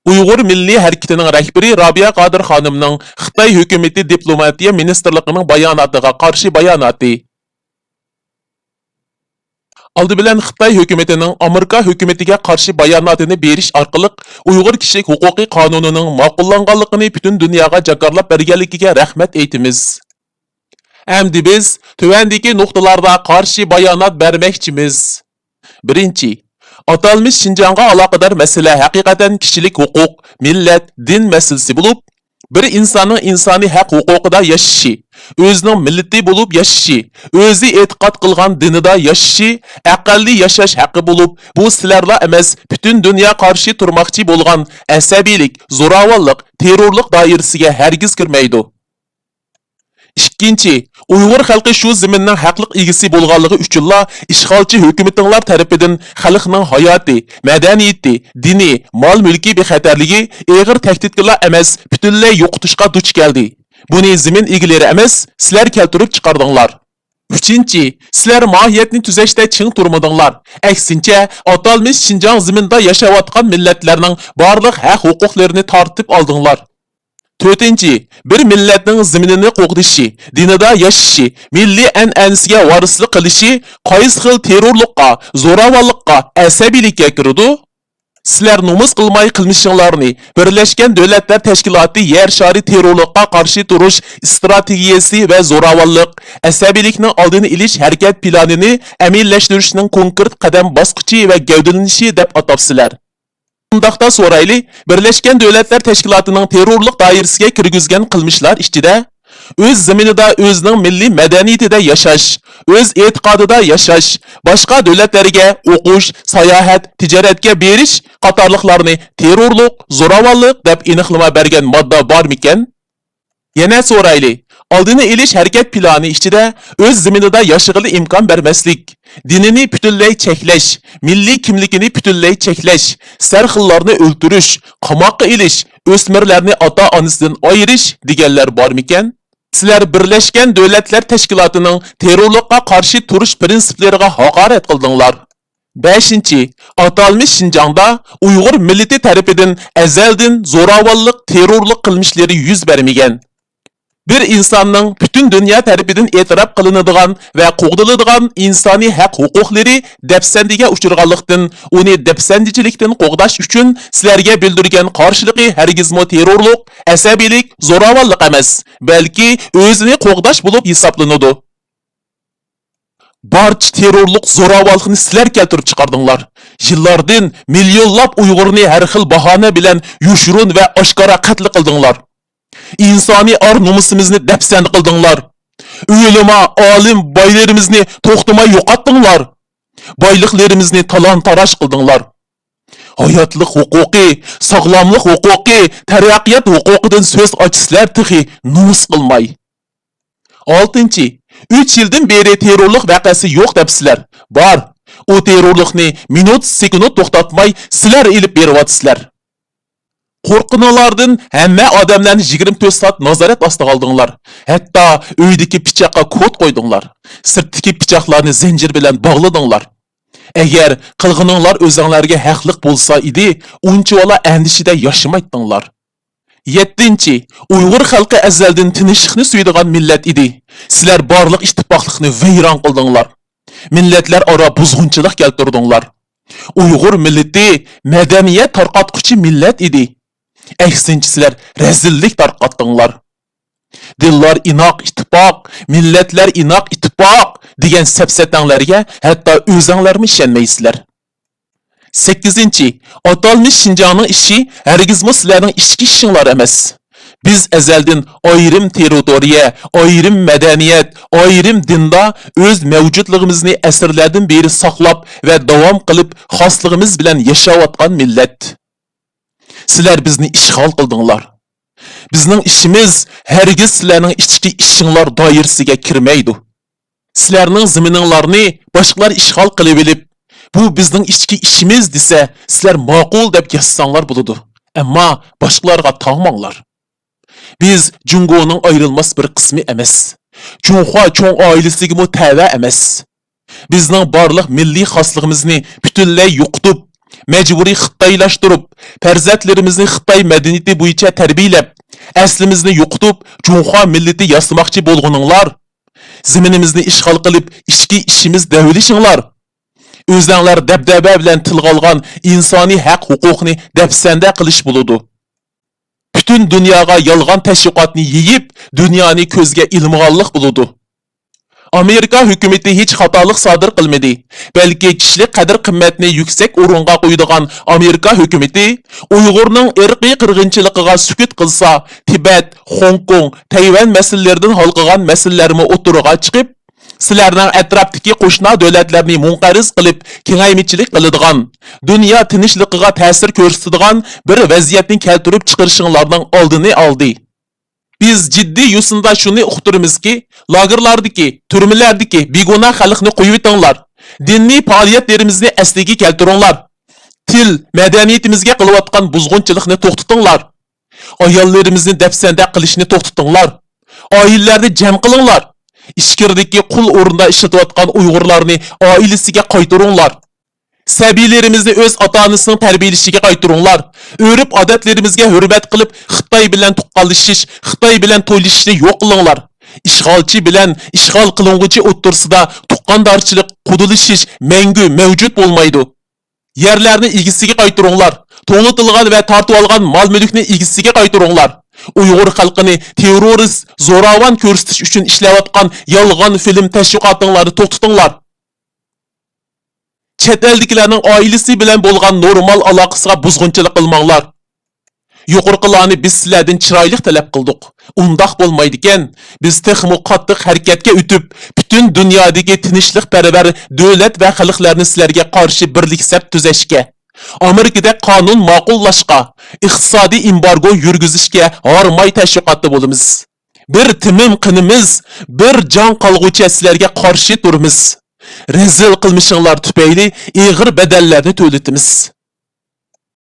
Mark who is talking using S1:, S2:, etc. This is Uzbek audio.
S1: Uyg'ur Milliy harakatining rahbari Robiya Qodir xonimning Xitoy hukumati diplomatiya ministrligining bayonotiga qarshi bayonoti. Aldı bilan Xitoy hukumatining Amerika hukumatiga qarshi bayonotini berish orqali Uyg'ur kishilik huquqiy qonunining ma'qullanganligini butun dunyoga jakarlab berganligiga rahmat aytamiz. Endi biz tuvandagi nuqtalarda qarshi bayonot bermoqchimiz. Birinchi, atalmış Şinjanğa aloqador masala haqiqatan kishilik huquq, millat, din masalasi bo'lib, bir insonning insoniy haq huquqida yashashi, o'zining millati bo'lib yashashi, o'zi e'tiqod qilgan dinida yashashi, aqlli yashash haqqi bo'lib, bu sizlarla emas, butun dunyo qarshi turmoqchi bo'lgan asabiylik, zo'ravonlik, terrorlik doirasiga hargiz kirmaydi. İkinci, Uyghur xalqi shu zaminning haqliq egisi bo'lganligi uchunla ishg'olchi hukumatlar tarafidan xalqning hayoti, madaniyati, dini, mol-mulki bexatarligi og'ir tahdidlar emas, butunlay yo'qotishga duch keldi. Buni zamin egalari emas, sizlar keltirib chiqardinglar. Üçüncü, sizlar mohiyatni tuzashda ching turmadinglar. Aksincha, atalmış Şinjan zaminda yashayotgan millatlarning barliq haq huquqlarini tortib oldinglar. Dördüncü, bir milletning ziminini qo'g'dishi, dinida yashashi, milliy an'anasiga varislik qilishi qaysi xil terrorlikqa, zo'ravonlikqa, asabiylikka kiradi? Sizlar nomus qilmay qilmishinglarni Birlashgan Davlatlar Tashkiloti yer shari terrorlikqa qarshi turish strategiyasi va zo'ravonlik, asabiylikning oldini olish harakat planini amallashtirishning konkret qadam bosqichi va gavdalanishi deb atapsizlar. Bundaqda so'rayli, Birlashgan Davlatlar Tashkilotining terrorlik doirasiga kirgizgan qilmishlar ichida o'z zaminida o'zining milliy madaniyatida yashash, o'z e'tiqodida yashash, boshqa davlatlarga o'qish, sayohat, tijoratga berish qatorliqlarni terrorlik, zo'ravonlik deb aniqlama bergan modda bormikan? Yana so'rayli, oldini olish harakat plani ichida o'z zaminida yashag'ili imkon bermaslik, dinini butunlay cheklash, milliy kimligini butunlay cheklash, sarxillarni o'ldirish, qamoqqa ilish, o'smirlarni ota-onasidan ayirish deganlar bormikan? Sizlar Birlashgan Davlatlar Tashkilotining terrorlikqa qarshi turish prinsiplariga haqorat qildinglar. 5. Atalmış Şinjan'da Uyg'ur millati tarafidan azaldan zo'ravonlik, terrorlik qilmishlari yuz bermagan. Bir insonning butun dunyo tarafidan e'tirof qilinadigan va qo'g'diladigan insoniy haq huquqlari dafsandiga uchirganlikdan, uni dafsandichilikdan qo'g'dash uchun sizlarga bildirgan qarshiligi hargizmo terrorlik, asabiylik, zo'ravonlik emas, balki o'zini qo'g'dash bo'lib hisoblanadi. Barcha terrorlik, zo'ravonlikni sizlar keltirib chiqardinglar. Yillardan millionlab Uyg'urni har xil bahona bilan yushurun va oshkora qatl qildinglar. İnsani ar nomusimizni dafsan qildinglar. Ulama, olim boylarimizni to'xtamay yo'qotdinglar. Boyliqlarimizni talon-taroj qildinglar. Hayotlik huquqi, sog'lomlik huquqi, taraqqiyot huquqidan so'z ochsizlar tixi nomus qilmay. 6. 3 yildan beri terrorlik vaqasi yo'q debsizlar. Bor. O terrorlikni minut sekund to'xtatmay sizlar ilib beryapsizlar. Qo'rqinlardan hamma odamlarni 24 soat nazorat ostiga oldinglar. Hatto uydagi pichoqqa kod qo'ydinglar. Sirtdagi pichoqlarni zanjir bilan bog'ladinglar. Agar qilg'ininglar o'zinglarga haqliq bo'lsa edi, unchavala andishida yashamaydinglar. 7. Uyg'ur xalqi azaldan tinchlikni suyadigan millat edi. Sizlar barliq ittifoqlikni vayron qildinglar. Millatlar aro buzg'unchilik keltirdinglar. Uyg'ur millati madaniyat tarqatquchi millat edi. Aksincha sizlar rezillik tarqatdinglar. Dillar inoq ittifoq, millatlar inoq ittifoq degan sapsatanglarga hatto o'zinglarmi ishonmaysizlar. 8. Atalmış Şinjan'ning ishi hargizmi sizlarning ichki ishinglar emas. Biz azaldan ayrim territoriya, ayrim madaniyat, ayrim dinda o'z mavjudligimizni asrlardan beri saqlab va davom qilib xosligimiz bilan yashayotgan millat. Sizlar bizni ishg'ol qildinglar. Bizning ishimiz hargiz sizlarning ichki ishinglar doirasiga kirmaydi. Sizlarning zamininglarni boshqalar ishg'ol qilib olib, bu bizning ichki ishimiz desa, sizlar ma'qul deb yozsanglar bo'ladi. Ammo boshqalarga tog'manglar. Biz Jungo'ning ayrılmas bir qismi emas. Junxo cho'ng oilasiga tava emas. Bizning barliq milliy xosligimizni butunlay yo'qotib, mecburi Xitoylashtirib, farzandlarimizni Xitoy madaniyati bo'yicha tarbiyalab, aslimizni yo'qotib, Junxo millati yasamoqchi bo'lganinglar, zaminimizni ishg'ol qilib, ichki ishimiz davolishinglar. O'zinglar dabdaba bilan tilga olgan insoniy haq huquqni dafsanda qilish bo'ladi. Butun dunyoga yolg'on tashviqotni yeyib, dunyoni ko'zga ilmg'onlik bo'ladi. Amerika hukumati hech xatolik sodir qilmadi. Balki kishilik qadr-qimmatni yuksak o'ringa qo'ydigan Amerika hukumati Uyg'urning irqiy qirg'inchiligiga sukut qilsa, Tibet, Hong Kong, Tayvan masalalaridan halqagan masalalarni o'tirg'a chiqib, sizlarning atrofdagi qo'shni davlatlarni munqariz qilib, kengaymichilik qiladigan, dunyo tinchligiga ta'sir ko'rsatadigan bir vaziyatni keltirib chiqarishinglarning oldini oldi. Biz ciddi yusunda şunu uqtirimizki, lagerlardaki, türmelardaki begona xalqni qo'yib etinglar. Diniy faoliyatlarimizni asliga keltiringlar. Til, madaniyatimizga qilayotgan buzg'unchilikni to'xtatinglar. Ayollarimizni dafsanda qilishni to'xtatinglar. Oilalarni jam qilinglar. Ishkirdagi qul o'rinda ishlatayotgan Uyg'urlarni oilasiga qaytaringlar. Sabilerimizni o'z ota-onasining tarbiyalashiga qaytaringlar. O'rib odatlarimizga hurmat qilib, Xitoy bilan tuqqanlashish, Xitoy bilan to'ylashishni yo'q qilinglar. Ishg'olchi bilan ishg'ol qilinguvchi o'ttirsida tuqqandorchilik, qudilishish mangu mavjud bo'lmaydi. Yerlarni egisiga qaytaringlar. To'litilgan va tortib olgan mol-mulkni egisiga qaytaringlar. Uyg'ur xalqini terrorist, zo'ravon ko'rsatish uchun ishlayotgan yolg'on film tashviqotinglarni to'xtatinglar. Chet eldagilarning oilasi bilan bo'lgan normal aloqasiga buzg'unchilik qilmanglar. Yuqorqilarni biz sizlardan chiroyli talab qildik. Undoq bo'lmaydi ekan. Biz texmo qattiq harakatga o'tib, butun dunyodagi tinchlikparvar davlat va xalqlarni sizlarga qarshi birlik saf tuzashga, Amerikada qonun ma'qullashga, iqtisodiy embargo yurgizishga hormay tashviqotda bo'lamiz. Bir timim qinimiz, bir jon qolg'uchi sizlarga qarshi turamiz. Rezil qilmishinglar tufayli ig'ir badallarni to'latamiz.